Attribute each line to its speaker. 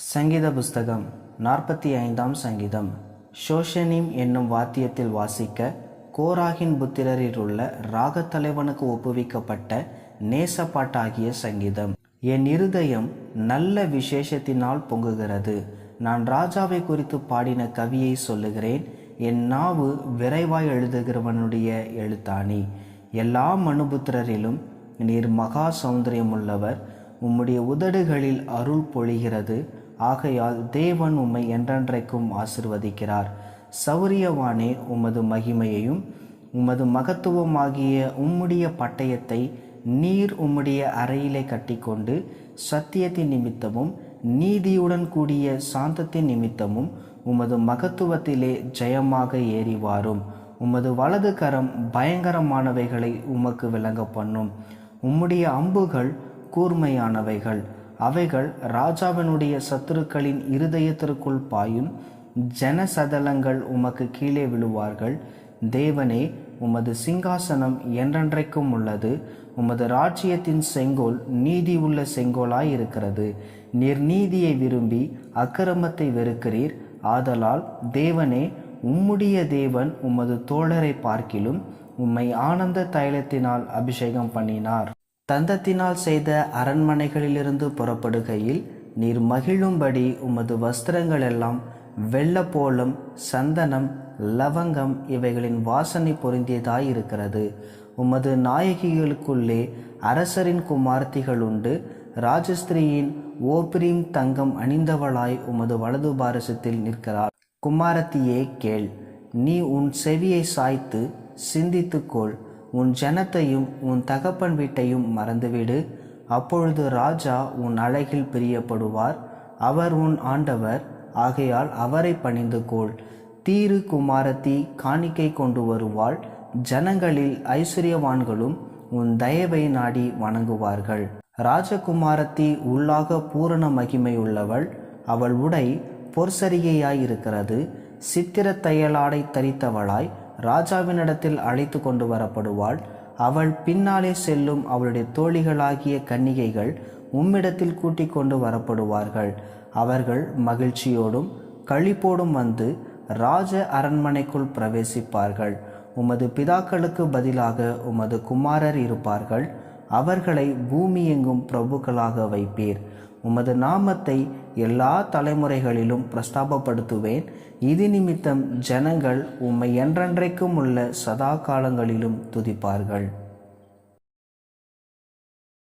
Speaker 1: சங்கீத புஸ்தகம் 45ஆம் சங்கீதம். ஷோஷனீம் என்னும் வாத்தியத்தில் வாசிக்க கோராகின் புத்திரரில் உள்ள ராகத்தலைவனுக்கு ஒப்புவிக்கப்பட்ட நேசப்பாட்டாகிய சங்கீதம். என் இருதயம் நல்ல விசேஷத்தினால் பொங்குகிறது. நான் ராஜாவை குறித்து பாடின கவியை சொல்லுகிறேன். என் நாவு விரைவாய் எழுதுகிறவனுடைய எழுத்தாணி. எல்லா மனுபுத்திரரிலும் நீர் மகா சௌந்தரியமுள்ளவர். உம்முடைய உதடுகளில் அருள் பொழிகிறது. ஆகையால் தேவன் உம்மை என்றென்றைக்கும் ஆசிர்வதிக்கிறார். சௌரியவானே, உமது மகிமையையும் உமது மகத்துவமாகிய உம்முடைய பட்டயத்தை நீர் உம்முடைய அறையிலே கட்டிக்கொண்டு சத்தியத்தின் நிமித்தமும் நீதியுடன் கூடிய சாந்தத்தின் நிமித்தமும் உமது மகத்துவத்திலே ஜெயமாக ஏறி வாரும். உமது வலது கரம் பயங்கரமானவைகளை உமக்கு விளங்க பண்ணும். உம்முடைய அம்புகள் கூர்மையானவைகள். அவைகள் ராஜாவினுடைய சத்துருக்களின் இருதயத்திற்குள் பாயும். ஜனசதலங்கள் உமக்கு கீழே விழுவார்கள். தேவனே, உமது சிங்காசனம் என்றென்றைக்கும் உள்ளது. உமது ராஜ்யத்தின் செங்கோல் நீதி உள்ள செங்கோலாய் இருக்கிறது. நீர் நீதியை விரும்பி அக்கிரமத்தை வெறுக்கிறீர். ஆதலால் தேவனே, உம்முடைய தேவன் உமது தோழரை பார்க்கிலும் உம்மை ஆனந்த தைலத்தினால் அபிஷேகம் பண்ணினார். தந்தத்தினால் செய்த அரண்மனைகளிலிருந்து புறப்படுகையில் நீர் மகிழும்படி உமது வஸ்திரங்கள் எல்லாம் வெள்ளப்போளம், சந்தனம், லவங்கம் இவைகளின் வாசனை பொருந்தியதாயிருக்கிறது. உமது நாயகிகளுக்குள்ளே அரசரின் குமார்த்திகள் உண்டு. ராஜஸ்திரியின் ஓப்ரீம் தங்கம் அணிந்தவளாய் உமது வலது பாரசத்தில் நிற்கிறாள். குமாரத்தியே கேள், நீ உன் செவியை சாய்த்து சிந்தித்துக்கொள். உன் ஜனத்தையும் உன் தகப்பன் வீட்டையும் மறந்துவிடு. அப்பொழுது ராஜா உன் அழகில் பிரியப்படுவார். அவர் உன் ஆண்டவர். ஆகையால் அவரை பணிந்து கொள். தீரு குமாரத்தி காணிக்கை கொண்டு வருவாள். ஜனங்களில் ஐஸ்வர்யவான்களும் உன் தயவை நாடி வணங்குவார்கள். ராஜகுமாரத்தி உள்ளாக பூரண மகிமையுள்ளவள். அவள் உடை பொற்சரிகையாயிருக்கிறது. சித்திர தையலாடை தரித்தவளாய் ராஜாவினிடத்தில் அழைத்து கொண்டு வரப்படுவாள். அவள் பின்னாலே செல்லும் அவளுடைய தோழிகளாகிய கன்னிகைகள் உம்மிடத்தில் கூட்டிக் கொண்டு வரப்படுவார்கள். அவர்கள் மகிழ்ச்சியோடும் களிப்போடும் வந்து ராஜ அரண்மனைக்குள் பிரவேசிப்பார்கள். உமது பிதாக்களுக்கு பதிலாக உமது குமாரர் இருப்பார்கள். அவர்களை பூமி எங்கும் பிரபுக்களாக வைப்பீர். உமது நாமத்தை எல்லா தலைமுறைகளிலும் பிரஸ்தாபப்படுத்துவேன். இது நிமித்தம் ஜனங்கள் உம்மை என்றென்றைக்கும் உள்ள சதா காலங்களிலும் துதிப்பார்கள்.